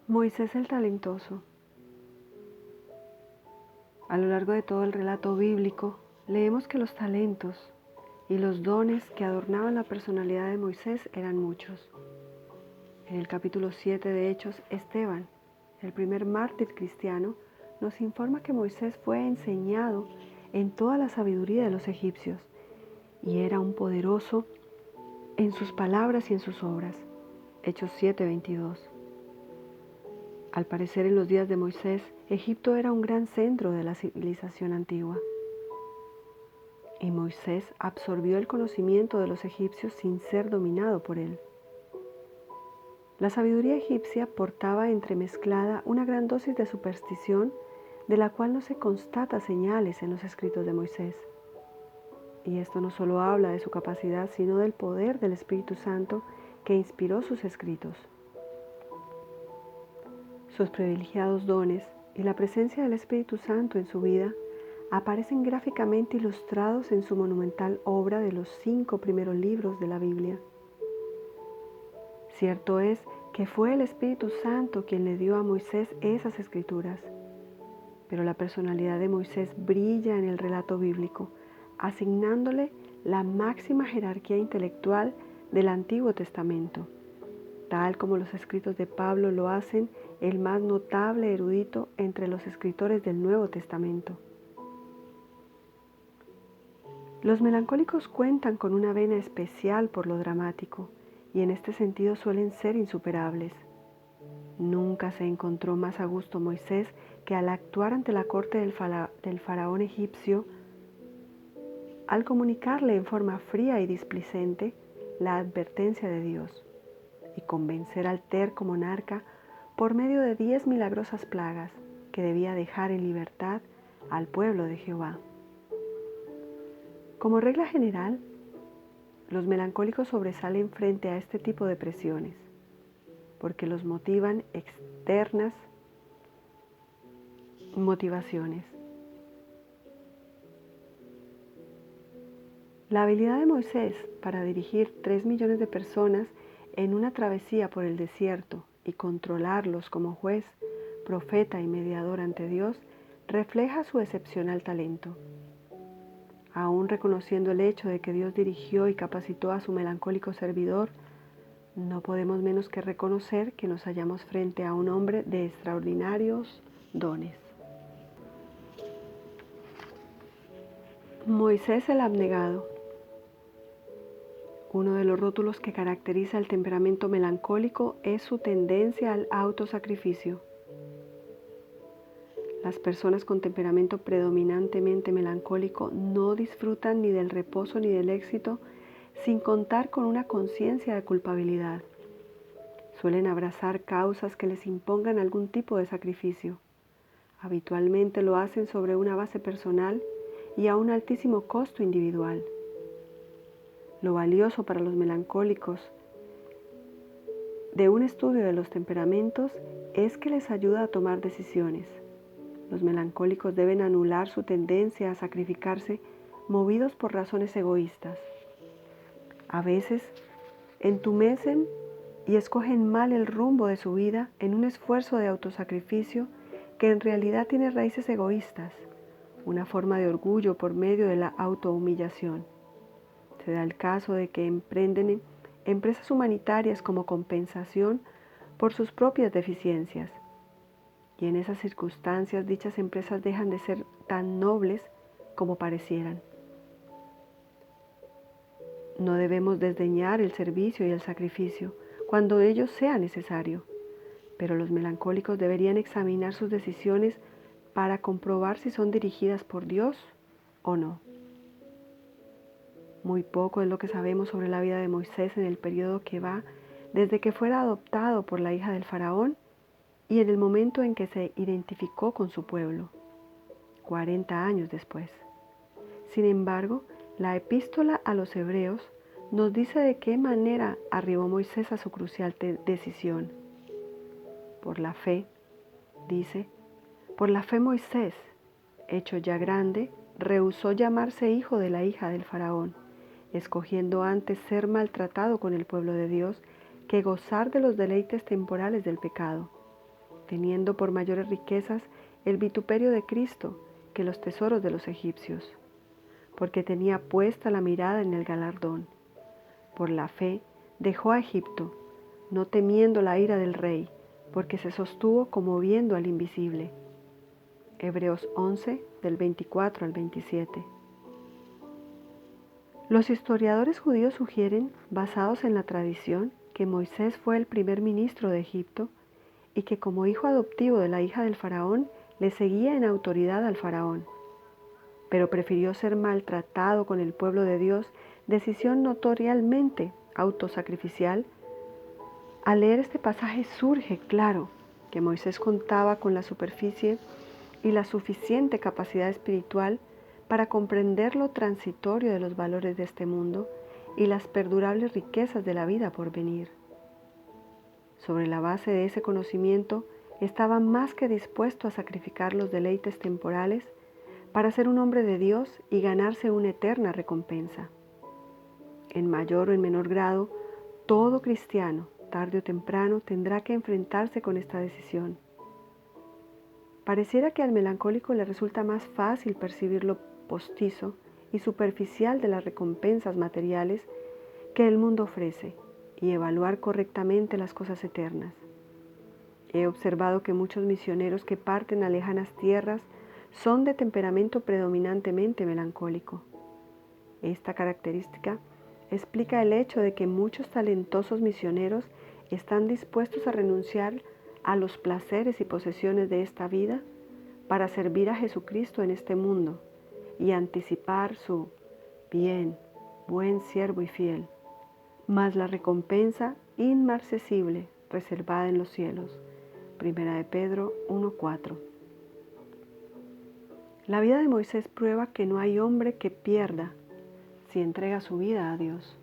Moisés el talentoso. A lo largo de todo el relato bíblico, leemos que los talentos y los dones que adornaban la personalidad de Moisés eran muchos. En el capítulo 7 de Hechos, Esteban, el primer mártir cristiano, nos informa que Moisés fue enseñado en toda la sabiduría de los egipcios y era un poderoso en sus palabras y en sus obras. Hechos 7:22. Al parecer, en los días de Moisés, Egipto era un gran centro de la civilización antigua. Y Moisés absorbió el conocimiento de los egipcios sin ser dominado por él. La sabiduría egipcia portaba entremezclada una gran dosis de superstición de la cual no se constata señales en los escritos de Moisés. Y esto no solo habla de su capacidad, sino del poder del Espíritu Santo que inspiró sus escritos. Sus privilegiados dones y la presencia del Espíritu Santo en su vida aparecen gráficamente ilustrados en su monumental obra de los 5 primeros libros de la Biblia. Cierto es que fue el Espíritu Santo quien le dio a Moisés esas escrituras, pero la personalidad de Moisés brilla en el relato bíblico, asignándole la máxima jerarquía intelectual del Antiguo Testamento, tal como los escritos de Pablo lo hacen el más notable erudito entre los escritores del Nuevo Testamento. Los melancólicos cuentan con una vena especial por lo dramático y en este sentido suelen ser insuperables. Nunca se encontró más a gusto Moisés que al actuar ante la corte del faraón egipcio, al comunicarle en forma fría y displicente la advertencia de Dios y convencer al terco monarca por medio de 10 milagrosas plagas que debía dejar en libertad al pueblo de Jehová. Como regla general, los melancólicos sobresalen frente a este tipo de presiones, porque los motivan externas motivaciones. La habilidad de Moisés para dirigir 3 millones de personas en una travesía por el desierto y controlarlos como juez, profeta y mediador ante Dios refleja su excepcional talento. Aún reconociendo el hecho de que Dios dirigió y capacitó a su melancólico servidor, no podemos menos que reconocer que nos hallamos frente a un hombre de extraordinarios dones. Moisés el abnegado. Uno de los rótulos que caracteriza el temperamento melancólico es su tendencia al autosacrificio. Las personas con temperamento predominantemente melancólico no disfrutan ni del reposo ni del éxito sin contar con una conciencia de culpabilidad. Suelen abrazar causas que les impongan algún tipo de sacrificio. Habitualmente lo hacen sobre una base personal y a un altísimo costo individual. Lo valioso para los melancólicos de un estudio de los temperamentos es que les ayuda a tomar decisiones. Los melancólicos deben anular su tendencia a sacrificarse movidos por razones egoístas. A veces entumecen y escogen mal el rumbo de su vida en un esfuerzo de autosacrificio que en realidad tiene raíces egoístas, una forma de orgullo por medio de la autohumillación. Se da el caso de que emprenden empresas humanitarias como compensación por sus propias deficiencias. Y en esas circunstancias dichas empresas dejan de ser tan nobles como parecieran. No debemos desdeñar el servicio y el sacrificio cuando ello sea necesario, pero los melancólicos deberían examinar sus decisiones para comprobar si son dirigidas por Dios o no. Muy poco es lo que sabemos sobre la vida de Moisés en el periodo que va desde que fuera adoptado por la hija del faraón y en el momento en que se identificó con su pueblo, 40 años después. Sin embargo, la epístola a los Hebreos nos dice de qué manera arribó Moisés a su crucial decisión. Por la fe, dice, por la fe Moisés, hecho ya grande, rehusó llamarse hijo de la hija del faraón, escogiendo antes ser maltratado con el pueblo de Dios que gozar de los deleites temporales del pecado. teniendo por mayores riquezas el vituperio de Cristo que los tesoros de los egipcios, porque tenía puesta la mirada en el galardón. Por la fe dejó a Egipto, no temiendo la ira del rey, porque se sostuvo como viendo al invisible. Hebreos 11, del 24 al 27. Los historiadores judíos sugieren, basados en la tradición, que Moisés fue el primer ministro de Egipto y que como hijo adoptivo de la hija del faraón le seguía en autoridad al faraón, pero prefirió ser maltratado con el pueblo de Dios, decisión notoriamente autosacrificial. Al leer este pasaje surge claro que Moisés contaba con la superficie y la suficiente capacidad espiritual para comprender lo transitorio de los valores de este mundo y las perdurables riquezas de la vida por venir. Sobre la base de ese conocimiento, estaba más que dispuesto a sacrificar los deleites temporales para ser un hombre de Dios y ganarse una eterna recompensa. En mayor o en menor grado, todo cristiano, tarde o temprano, tendrá que enfrentarse con esta decisión. Pareciera que al melancólico le resulta más fácil percibir lo postizo y superficial de las recompensas materiales que el mundo ofrece y evaluar correctamente las cosas eternas. He observado que muchos misioneros que parten a lejanas tierras son de temperamento predominantemente melancólico. Esta característica explica el hecho de que muchos talentosos misioneros están dispuestos a renunciar a los placeres y posesiones de esta vida para servir a Jesucristo en este mundo y anticipar su buen siervo y fiel, mas la recompensa inmarcesible reservada en los cielos. Primera de Pedro 1:4. La vida de Moisés prueba que no hay hombre que pierda si entrega su vida a Dios.